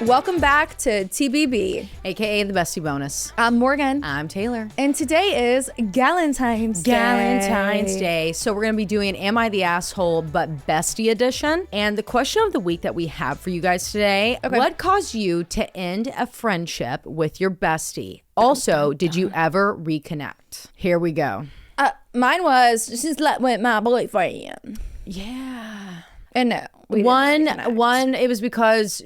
Welcome back to TBB, aka the Bestie bonus. I'm Morgan. I'm Taylor. And today is Galentine's Day. Galentine's Day. So we're going to be doing Am I the Asshole but Bestie edition. And the question of the week that we have for you guys today, what caused you to end a friendship with your bestie? Also, did you ever reconnect? Here we go. Mine was just let with my boyfriend. Yeah. And no. One, it was because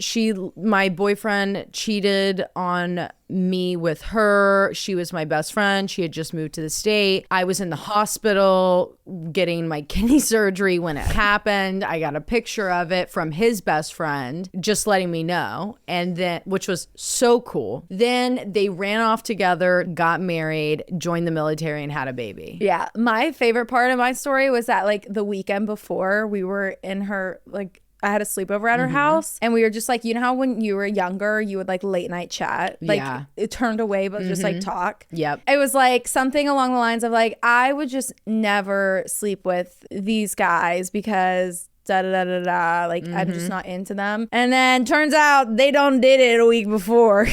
my boyfriend cheated on me with her. She was my best friend. She had just moved to the state. I was in the hospital getting my kidney surgery when it happened. I got a picture of it from his best friend just letting me know, and then, which was so cool. Then they ran off together, got married, joined the military, and had a baby. Yeah. My favorite part of my story was that like the weekend before, we were in her, like, I had a sleepover at her house, and we were just like, you know how when you were younger, you would like late night chat, like it turned away, but just like talk. Yep. It was like something along the lines of like, I would just never sleep with these guys because da da da da da. Like I'm just not into them. And then turns out they done did it a week before.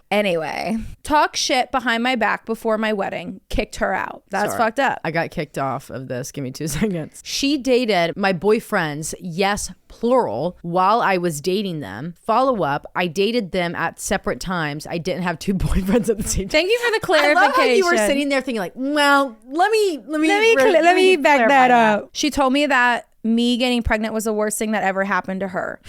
Anyway, talk shit behind my back before my wedding, kicked her out. That's fucked up. I got kicked off of this. Give me 2 seconds. She dated my boyfriends, yes, plural, while I was dating them. Follow up, I dated them at separate times. I didn't have 2 boyfriends at the same time. Thank you for the clarification. I love how you were sitting there thinking like, well, let me back that up. She told me that me getting pregnant was the worst thing that ever happened to her.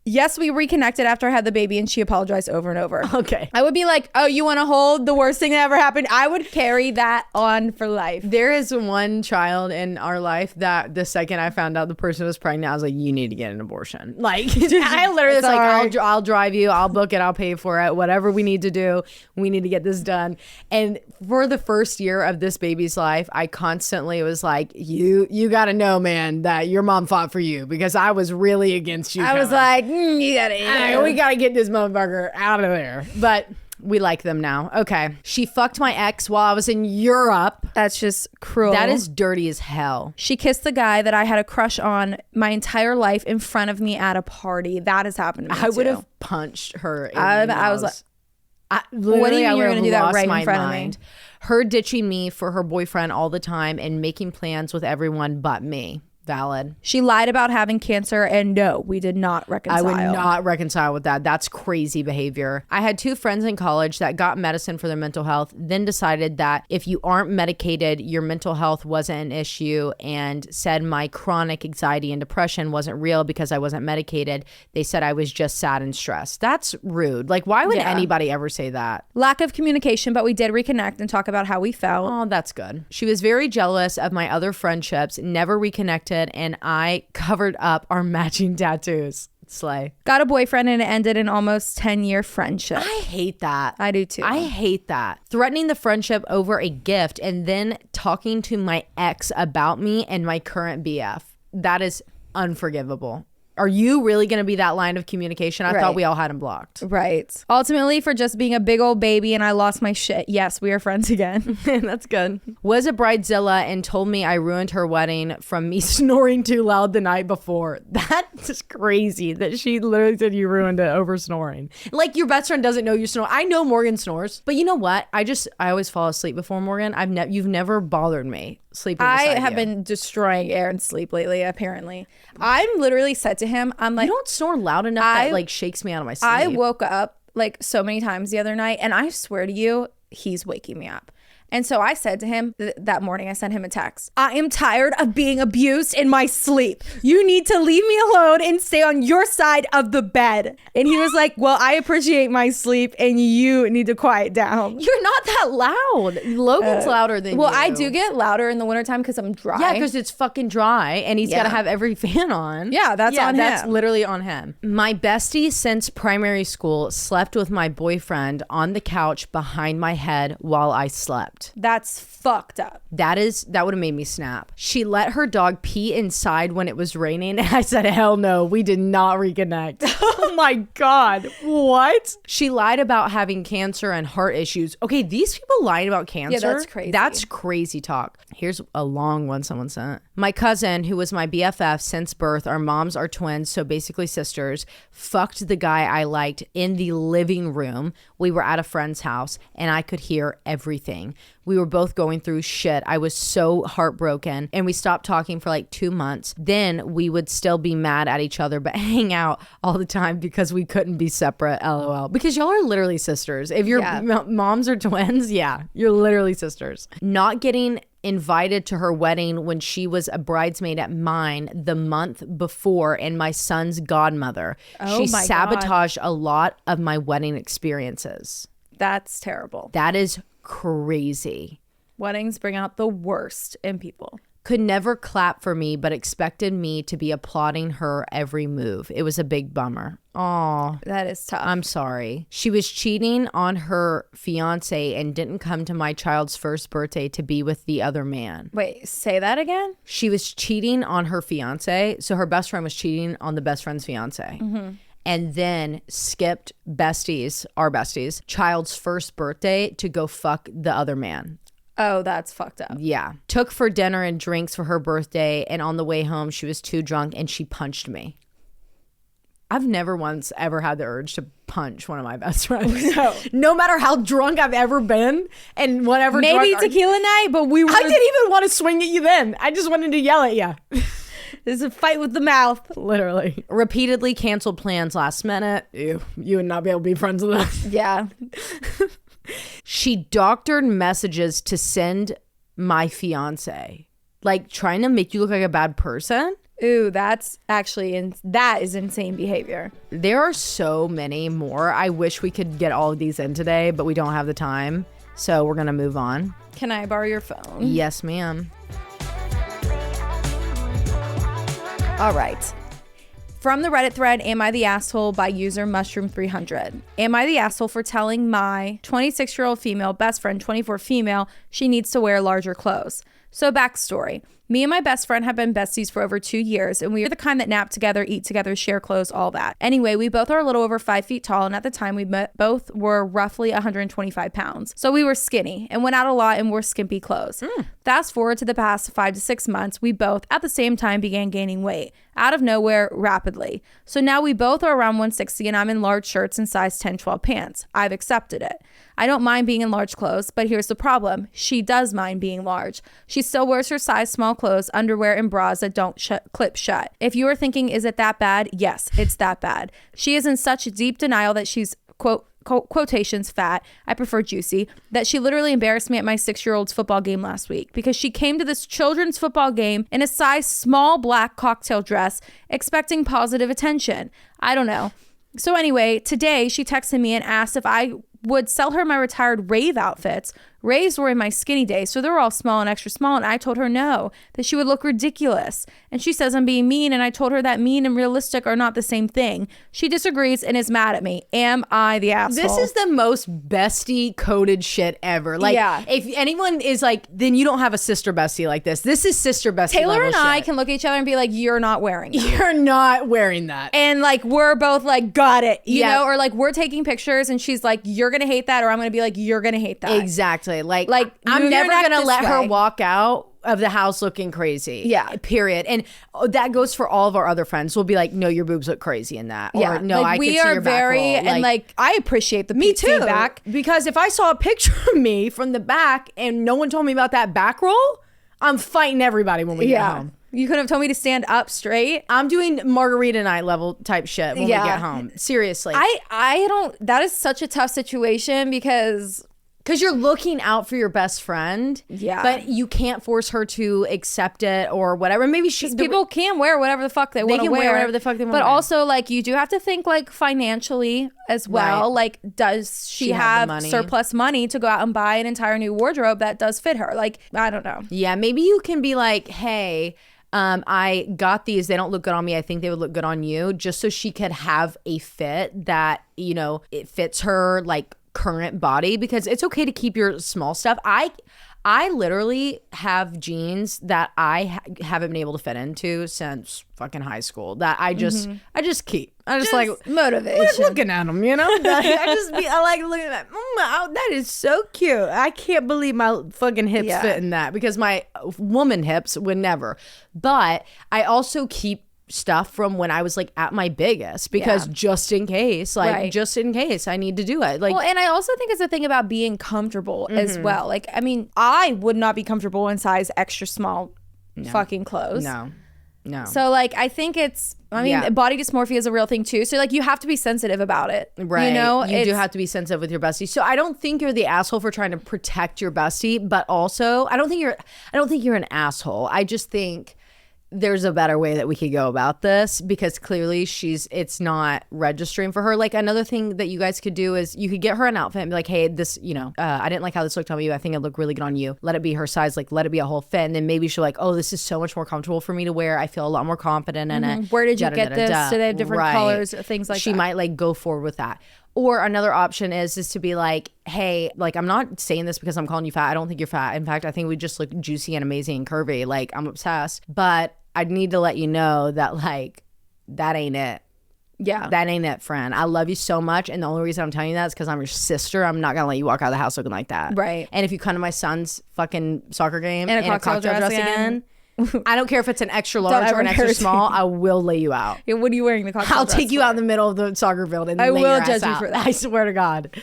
Yes, we reconnected after I had the baby, and she apologized over and over. Okay. I would be like, oh, you want to hold the worst thing that ever happened? I would carry that on for life. There is one child in our life that the second I found out the person was pregnant, I was like, you need to get an abortion. Like, I literally was like, I'll drive you, I'll book it, I'll pay for it, whatever we need to do, we need to get this done. And for the first year of this baby's life, I constantly was like, you got to know, man, that your mom fought for you, because I was really against you. I was like, you gotta we gotta get this motherfucker out of there. But we like them now. Okay. She fucked my ex while I was in Europe. That's just cruel. That is dirty as hell. She kissed the guy that I had a crush on my entire life in front of me at a party. That has happened to me I would have punched her in I was like, what do you mean you're gonna do that right in front of me? Her ditching me for her boyfriend all the time and making plans with everyone but me. Valid. She lied about having cancer, and no, we did not reconcile. I would not reconcile with that. That's crazy behavior. I had 2 friends in college that got medicine for their mental health, then decided that if you aren't medicated, your mental health wasn't an issue, and said my chronic anxiety and depression wasn't real because I wasn't medicated. They said I was just sad and stressed. That's rude. Like, why would anybody ever say that? Lack of communication, but we did reconnect and talk about how we felt. Oh, that's good. She was very jealous of my other friendships, never reconnected, and I covered up our matching tattoos. Slay. Got a boyfriend and it ended an almost 10-year friendship. I hate that. I do too. I hate that. Threatening the friendship over a gift and then talking to my ex about me and my current BF. That is unforgivable. Are you really going to be that line of communication? I thought we all had him blocked. Right. Ultimately, for just being a big old baby and I lost my shit. Yes, we are friends again. That's good. Was a bridezilla and told me I ruined her wedding from me snoring too loud the night before. That's crazy that she literally said you ruined it over snoring. Like, your best friend doesn't know you snore. I know Morgan snores, but you know what? I always fall asleep before Morgan. You've never bothered me sleeping beside you. I have been destroying Aaron's sleep lately, apparently. I'm literally said to him, I'm like, you don't snore loud enough that like shakes me out of my sleep. I woke up like so many times the other night, and I swear to you, he's waking me up. And so I said to him that morning, I sent him a text. I am tired of being abused in my sleep. You need to leave me alone and stay on your side of the bed. And he was like, well, I appreciate my sleep and you need to quiet down. You're not that loud. Logan's louder than you. Well, I do get louder in the wintertime because I'm dry. Yeah, because it's fucking dry and he's got to have every fan on. Yeah, that's on him. That's literally on him. My bestie since primary school slept with my boyfriend on the couch behind my head while I slept. snapped. That's fucked up. That would have made me snap. She let her dog pee inside when it was raining. And I said, hell no, we did not reconnect. Oh my God. What? She lied about having cancer and heart issues. Okay, these people lying about cancer. Yeah, that's crazy. That's crazy talk. Here's a long one someone sent. My cousin, who was my BFF since birth, our moms are twins, so basically sisters, fucked the guy I liked in the living room. We were at a friend's house and I could hear everything. We were both going through shit. I was so heartbroken and we stopped talking for like 2 months. Then we would still be mad at each other, but hang out all the time because we couldn't be separate. LOL. Because y'all are literally sisters. If your moms are twins, yeah, you're literally sisters. Not getting invited to her wedding when she was a bridesmaid at mine the month before and my son's godmother. She sabotaged a lot of my wedding experiences. That's terrible. That is crazy. Weddings bring out the worst in people. Could never clap for me, but expected me to be applauding her every move. It was a big bummer. Aw. That is tough. I'm sorry. She was cheating on her fiance and didn't come to my child's first birthday to be with the other man. Wait, say that again? She was cheating on her fiance. So her best friend was cheating on the best friend's fiance. Mm-hmm. And then skipped Bestie's, our Bestie's, child's first birthday to go fuck the other man. Oh, that's fucked up. Yeah. Took for dinner and drinks for her birthday. And on the way home, she was too drunk and she punched me. I've never once ever had the urge to punch one of my best friends. No matter how drunk I've ever been and whatever. Maybe tequila night, but we were. I didn't even want to swing at you then. I just wanted to yell at you. This is a fight with the mouth. Literally. Repeatedly canceled plans last minute. You would not be able to be friends with us. Yeah. She doctored messages to send my fiance. Like trying to make you look like a bad person. Ooh, that's actually, that is insane behavior. There are so many more. I wish we could get all of these in today, but we don't have the time. So we're going to move on. Can I borrow your phone? Yes, ma'am. All right. From the Reddit thread, Am I the Asshole by user Mushroom300. Am I the asshole for telling my 26-year-old female best friend, 24 female, she needs to wear larger clothes? So backstory. Me and my best friend have been besties for over 2 years, and we are the kind that nap together, eat together, share clothes, all that. Anyway, we both are a little over 5 feet tall, and at the time we both were roughly 125 pounds. So we were skinny and went out a lot and wore skimpy clothes. Fast forward to the past 5 to 6 months, we both at the same time began gaining weight out of nowhere rapidly. So now we both are around 160 and I'm in large shirts and size 10, 12 pants. I've accepted it. I don't mind being in large clothes, but here's the problem. She does mind being large. She still wears her size small clothes, underwear, and bras that don't clip shut. If you are thinking, is it that bad? Yes, it's that bad. She is in such deep denial that she's, quotations, fat, I prefer juicy, that she literally embarrassed me at my 6-year-old's football game last week because she came to this children's football game in a size small black cocktail dress expecting positive attention. I don't know. So anyway, today she texted me and asked if I would sell her my retired rave outfits. Raves were in my skinny days, so they were all small and extra small, and I told her no, that she would look ridiculous. And she says I'm being mean, and I told her that mean and realistic are not the same thing. She disagrees and is mad at me. Am I the asshole? This is the most bestie coded shit ever. Like, if anyone is like, then you don't have a sister bestie like this. This is sister bestie Taylor level and shit. I can look at each other and be like, you're not wearing that. You're not wearing that. And like, we're both like, got it, you know? Or like, we're taking pictures and she's like, you're going to hate that, or I'm going to be like, you're going to hate that. Exactly. Like I'm never gonna let her walk out of the house looking crazy. Yeah. Period. And that goes for all of our other friends. We'll be like, no, your boobs look crazy in that. Or no, like, I can see your back roll. And like I appreciate the me too. feedback. Because if I saw a picture of me from the back and no one told me about that back roll, I'm fighting everybody when we get home. You could have told me to stand up straight. I'm doing margarita night level type shit when we get home. Seriously. I don't, that is such a tough situation because you're looking out for your best friend. Yeah. But you can't force her to accept it or whatever. Maybe people can wear whatever the fuck they want to wear. They can wear whatever the fuck they want. But also, like, you do have to think, like, financially as well. Right. Like, does she have surplus money to go out and buy an entire new wardrobe that does fit her? Like, I don't know. Yeah. Maybe you can be like, hey, I got these. They don't look good on me. I think they would look good on you. Just so she could have a fit that, you know, it fits her, like, current body, because it's okay to keep your small stuff. I literally have jeans that I haven't been able to fit into since fucking high school that I just keep. I just like motivation. looking at them, you know? I like looking at that. That is so cute. I can't believe my fucking hips fit in that, because my woman hips would never. But I also keep stuff from when I was like at my biggest, because just in case I need to do it. Like, well, and I also think it's a thing about being comfortable as well. Like, I mean, I would not be comfortable in size extra small fucking clothes. No. So like, I think it's, body dysmorphia is a real thing too. So like, you have to be sensitive about it. Right. You know, you do have to be sensitive with your bestie. So I don't think you're the asshole for trying to protect your bestie, but also I don't think you're an asshole. I just think there's a better way that we could go about this, because clearly it's not registering for her. Like, another thing that you guys could do is you could get her an outfit and be like, hey, this, I didn't like how this looked on you. I think it looked really good on you. Let it be her size. Like, let it be a whole fit. And then maybe she'll like, oh, this is so much more comfortable for me to wear. I feel a lot more confident in it. Where did you get this? Do they have different colors or things like that? She might like go forward with that. Or another option is to be like, hey, like, I'm not saying this because I'm calling you fat. I don't think you're fat. In fact, I think we just look juicy and amazing and curvy. Like, I'm obsessed. But I need to let you know that, like, that ain't it. Yeah. That ain't it, friend. I love you so much. And the only reason I'm telling you that is because I'm your sister. I'm not going to let you walk out of the house looking like that. Right. And if you come to my son's fucking soccer game in a cocktail dress again, I don't care if it's an extra large or an extra small, I will lay you out. Yeah, what are you wearing the cocktail I'll dress take you for? out in the middle of the soccer field and I lay will your judge ass you out. for that. I swear to God.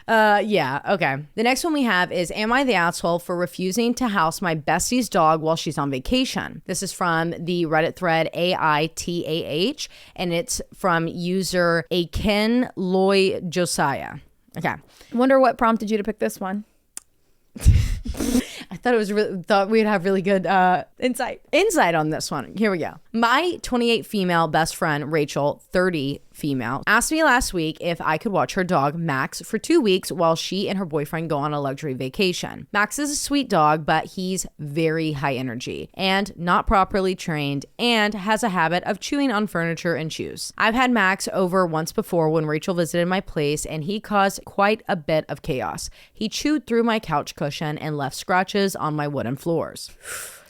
Okay. The next one we have is, am I the asshole for refusing to house my bestie's dog while she's on vacation? This is from the Reddit thread AITAH, and it's from user ILY Josiah. Okay. Wonder what prompted you to pick this one. I thought we'd have really good insight on this one. Here we go. My 28 female best friend, Rachel, 30 female, asked me last week if I could watch her dog, Max, for 2 weeks while she and her boyfriend go on a luxury vacation. Max is a sweet dog, but he's very high energy and not properly trained and has a habit of chewing on furniture and shoes. I've had Max over once before when Rachel visited my place, and he caused quite a bit of chaos. He chewed through my couch cushion and left scratches on my wooden floors.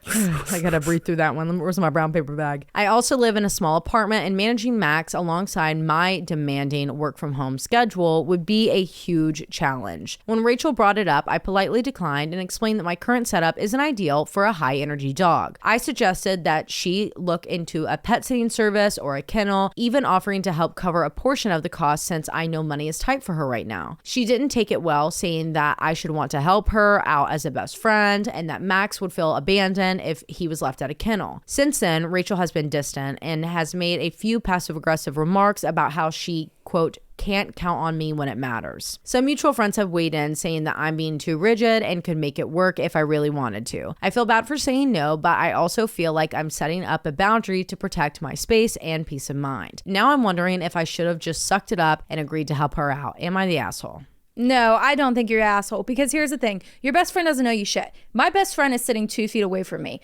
I gotta breathe through that one. Where's my brown paper bag? I also live in a small apartment, and managing Max alongside my demanding work from home schedule would be a huge challenge. When Rachel brought it up, I politely declined and explained that my current setup isn't ideal for a high energy dog. I suggested that she look into a pet sitting service or a kennel, even offering to help cover a portion of the cost since I know money is tight for her right now. She didn't take it well, saying that I should want to help her out as a best friend and that Max would feel abandoned if he was left at a kennel. Since then, Rachel has been distant and has made a few passive-aggressive remarks about how she, quote, can't count on me when it matters. Some mutual friends have weighed in, saying that I'm being too rigid and could make it work if I really wanted to. I feel bad for saying no, but I also feel like I'm setting up a boundary to protect my space and peace of mind. Now I'm wondering if I should have just sucked it up and agreed to help her out. Am I the asshole? No, I don't think you're an asshole, because here's the thing. Your best friend doesn't know you shit. My best friend is sitting 2 feet away from me.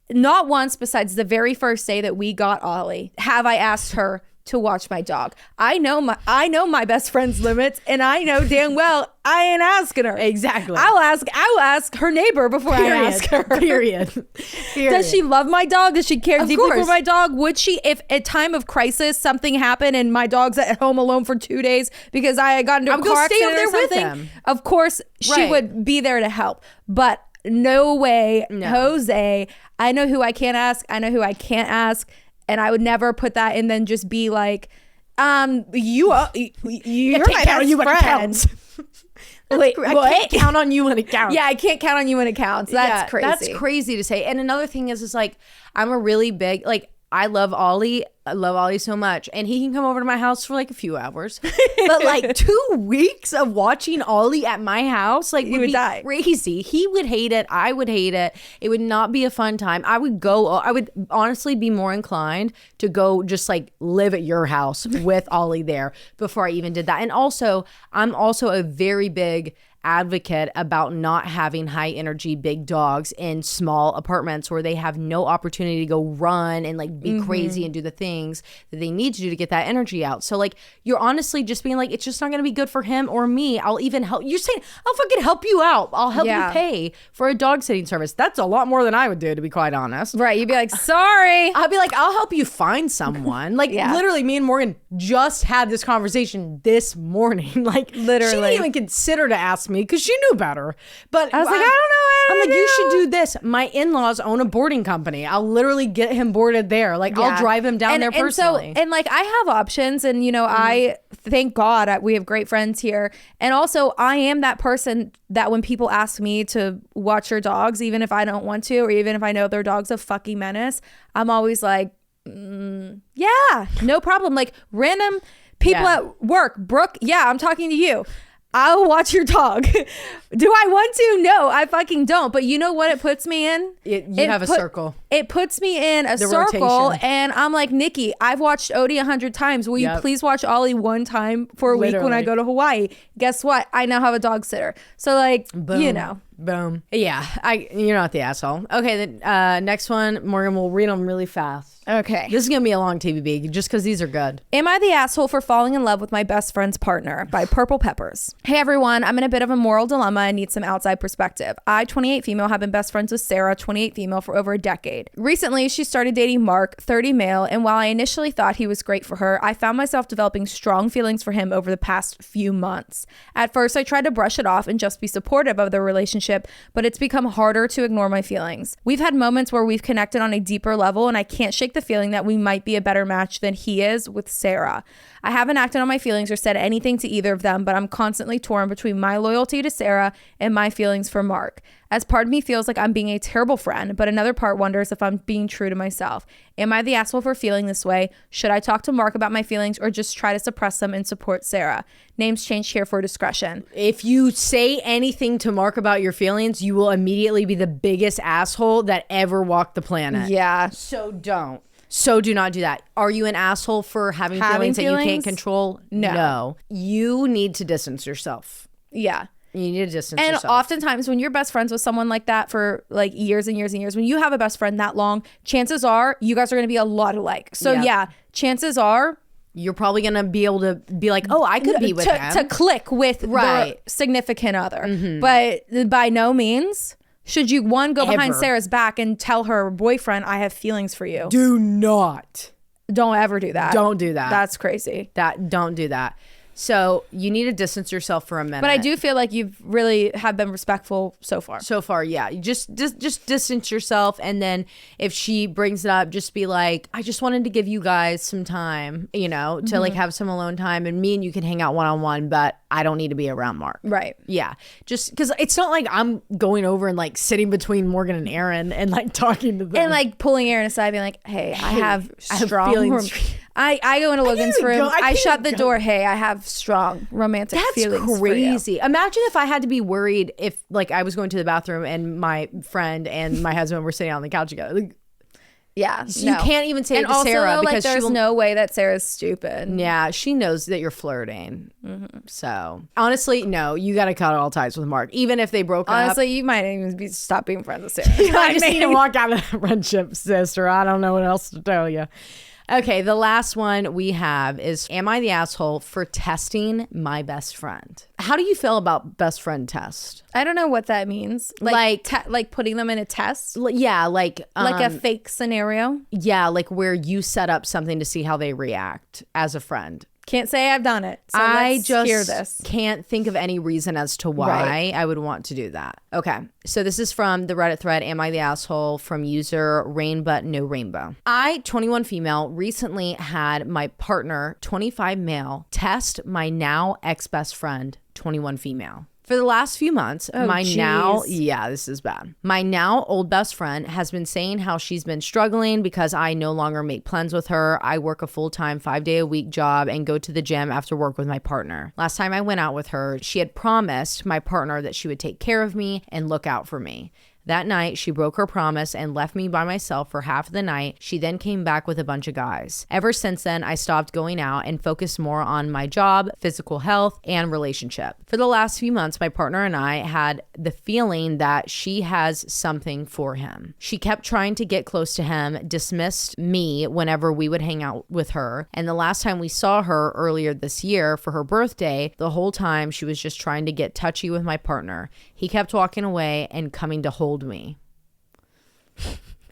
Not once, besides the very first day that we got Ollie, have I asked her to watch my dog. I know my best friend's limits, and I know damn well I ain't asking her. Exactly. I'll ask her neighbor before I ask her. Period. Does she love my dog? Does she care Of deeply course. for my dog? Would she, if at time of crisis something happened and my dog's at home alone for 2 days because I got into a car stay over accident there or with something? them. Of course, she Right. would be there to help. But no way, Jose. I know who I can ask. I know who I can't ask, and I would never put that and then just be like, you're my best friend. Wait, I can't count on you when it counts. Yeah, I can't count on you when it counts. That's crazy. That's crazy to say. And another thing is like, I'm a really big, like, I love Ollie. I love Ollie so much. And he can come over to my house for like a few hours. But like 2 weeks of watching Ollie at my house, like, would be die. crazy. He would hate it. I would hate it. It would not be a fun time. I would honestly be more inclined to go just like live at your house with Ollie there before I even did that. And also, I'm also a very big advocate about not having high energy big dogs in small apartments where they have no opportunity to go run and like be crazy and do the things that they need to do to get that energy out. So like you're honestly just being like, it's just not going to be good for him or me. I'll even help. You're saying I'll fucking help you out. I'll help you pay for a dog sitting service. That's a lot more than I would do, to be quite honest. Right. You'd be like, sorry. I'll be like, I'll help you find someone. Like literally me and Morgan just had this conversation this morning. Like literally. She didn't even consider to ask me because she knew better. But I was like, I don't know. I'm like, you should do this. My in-laws own a boarding company. I'll literally get him boarded there. Like I'll drive him down there personally. And like I have options, and you know, I thank God we have great friends here. And also I am that person that when people ask me to watch your dogs, even if I don't want to, or even if I know their dog's a fucking menace, I'm always like, yeah, no problem. Like random people at work, Brooke, I'm talking to you. I'll watch your dog. Do I want to? No, I fucking don't. But you know what it puts me in? You have a circle. It puts me in a circle. Rotation. And I'm like, Nikki, I've watched Odie 100 times. Will you please watch Ollie one time for a week when I go to Hawaii? Guess what? I now have a dog sitter. So like, boom. You know. Boom. Yeah, you're not the asshole. Okay, the next one, Morgan, we'll read them really fast. Okay. This is going to be a long TBB just because these are good. Am I the asshole for falling in love with my best friend's partner? By Purple Peppers. Hey everyone, I'm in a bit of a moral dilemma and need some outside perspective. I, 28 female, have been best friends with Sarah, 28 female, for over a decade. Recently, she started dating Mark, 30 male, and while I initially thought he was great for her, I found myself developing strong feelings for him over the past few months. At first, I tried to brush it off and just be supportive of their relationship, but it's become harder to ignore my feelings. We've had moments where we've connected on a deeper level, and I can't shake the feeling that we might be a better match than he is with Sarah. I haven't acted on my feelings or said anything to either of them, but I'm constantly torn between my loyalty to Sarah and my feelings for Mark. As part of me feels like I'm being a terrible friend, but another part wonders if I'm being true to myself. Am I the asshole for feeling this way? Should I talk to Mark about my feelings or just try to suppress them and support Sarah? Names changed here for discretion. If you say anything to Mark about your feelings, you will immediately be the biggest asshole that ever walked the planet. Yeah. So don't. So do not do that. Are you an asshole for having feelings that you can't control? No. You need to distance yourself. Yeah. You need to distance yourself. And oftentimes when you're best friends with someone like that for like years and years and years, when you have a best friend that long, chances are you guys are going to be a lot alike. So chances are you're probably going to be able to be like, oh, I could be with him. To click with the significant other. Mm-hmm. But by no means should you, one, go behind Sarah's back and tell her boyfriend, I have feelings for you. Do not. Don't ever do that. Don't do that. That's crazy. Don't do that. So you need to distance yourself for a minute. But I do feel like you've really have been respectful so far. So far, yeah. You just distance yourself, and then if she brings it up, just be like, I just wanted to give you guys some time, to like have some alone time, and me and you can hang out one-on-one, but I don't need to be around Mark. Right. Yeah. Just because it's not like I'm going over and like sitting between Morgan and Aaron and like talking to them. And like pulling Aaron aside, being like, hey, I have strong feelings. I go into Logan's room. I shut the door. Hey, I have strong romantic feelings. That's crazy. Imagine if I had to be worried if like I was going to the bathroom and my friend and my husband were sitting on the couch together. Like, yeah, so you can't even say it to Sarah because there's no way that Sarah's stupid. Yeah, she knows that you're flirting. Mm-hmm. So honestly, no, you got to cut all ties with Mark, even if they broke up. Honestly, you might even stop being friends with Sarah. You might just need to walk out of the friendship, sister. I don't know what else to tell you. Okay, the last one we have is, am I the asshole for testing my best friend? How do you feel about best friend test? I don't know what that means. Like putting them in a test? Yeah, like a fake scenario? Yeah, like where you set up something to see how they react as a friend. Can't say I've done it. So I just hear this. Can't think of any reason as to why I would want to do that. Okay. So this is from the Reddit thread, Am I the Asshole? From user Rain But No Rainbow. I, 21 female, recently had my partner, 25 male, test my now ex-best friend, 21 female. For the last few months, this is bad. My now old best friend has been saying how she's been struggling because I no longer make plans with her. I work a full-time 5-day-a-week job and go to the gym after work with my partner. Last time I went out with her, she had promised my partner that she would take care of me and look out for me. That night, she broke her promise and left me by myself for half of the night. She then came back with a bunch of guys. Ever since then, I stopped going out and focused more on my job, physical health, and relationship. For the last few months, my partner and I had the feeling that she has something for him. She kept trying to get close to him, dismissed me whenever we would hang out with her. And the last time we saw her earlier this year for her birthday, the whole time she was just trying to get touchy with my partner. He kept walking away and coming to hold me.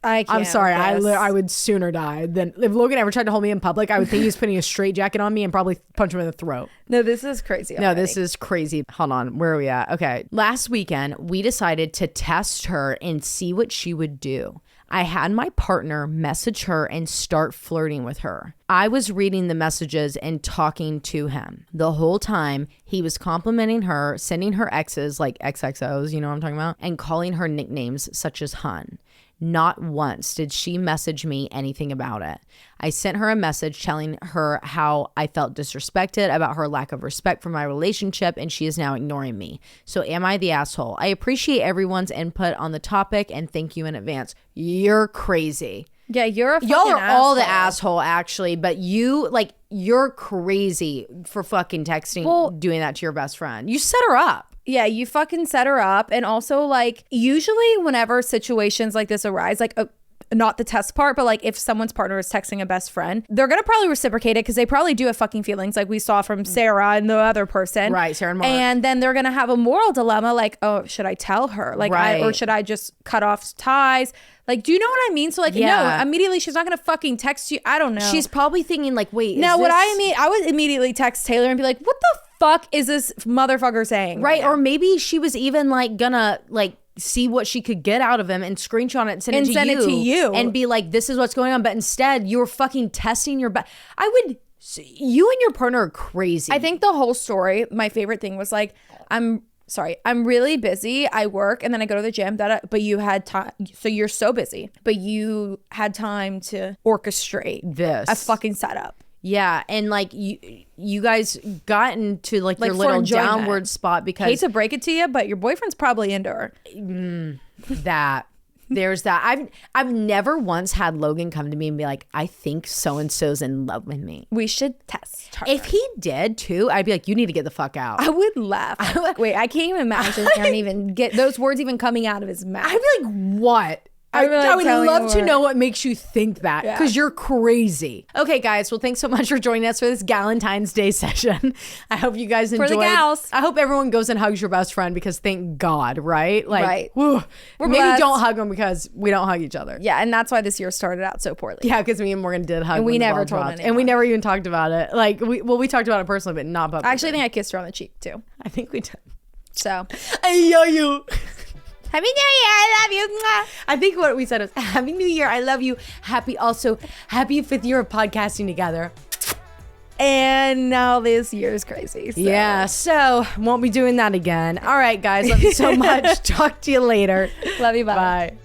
I'm sorry. I would sooner die than if Logan ever tried to hold me in public. I would think he was putting a straitjacket on me and probably punch him in the throat. No, this is crazy. No, this is crazy. Hold on. Where are we at? Okay. Last weekend, we decided to test her and see what she would do. I had my partner message her and start flirting with her. I was reading the messages and talking to him. The whole time, he was complimenting her, sending her exes like XXOs, you know what I'm talking about, and calling her nicknames such as Hun. Not once did she message me anything about it. I sent her a message telling her how I felt disrespected about her lack of respect for my relationship, and she is now ignoring me. So am I the asshole? I appreciate everyone's input on the topic and thank you in advance. You're crazy. Yeah, you're a fucking Y'all are asshole. all the asshole, actually, but you're crazy for fucking texting, doing that to your best friend. You set her up. Yeah, you fucking set her up. And also, like, usually whenever situations like this arise, like, not the test part, but like if someone's partner is texting a best friend, they're gonna probably reciprocate it because they probably do have fucking feelings, like we saw from Sarah and the other person. Right, Sarah and Mark. And then they're gonna have a moral dilemma, like, oh, should I tell her? Like, right. or should I just cut off ties? Like, do you know what I mean? So like, no, immediately she's not gonna fucking text you. I don't know. She's probably thinking like, wait, now what I mean, I would immediately text Taylor and be like, what the fuck is this motherfucker saying? Right. Or maybe she was even like gonna like see what she could get out of him and screenshot it and send it to you and be like, this is what's going on. But instead you were fucking testing your you and your partner are crazy. I think the whole story, my favorite thing was like, I'm really busy. I work and then I go to the gym. But you had time. So you're so busy, but you had time to orchestrate a fucking setup. Yeah, and like you guys got into like your little downward spot because hate to break it to you, but your boyfriend's probably into her. There's that. I've never once had Logan come to me and be like, I think so and so's in love with me. We should test her. If he did too, I'd be like, you need to get the fuck out. I would laugh. Wait, I can't even imagine Aaron even get those words even coming out of his mouth. I'd be like, what? I would love to know what makes you think that because you're crazy. Okay, guys. Well, thanks so much for joining us for this Galentine's Day session. I hope you guys enjoyed. For the gals. I hope everyone goes and hugs your best friend because thank God, right? Like, right. Whew, maybe blessed. don't hug them because we don't hug each other. Yeah, and that's why this year started out so poorly. Yeah, because me and Morgan did hug. And we never told anyone. And we never even talked about it. Like, we talked about it personally, but not publicly. I actually think I kissed her on the cheek too. I think we did. So, I love you. Happy New Year, I love you. I think what we said was, Happy New Year, I love you. Happy 5th year of podcasting together. And now this year is crazy. So. Yeah, so won't be doing that again. All right, guys, love you so much. Talk to you later. Love you, bye. Bye.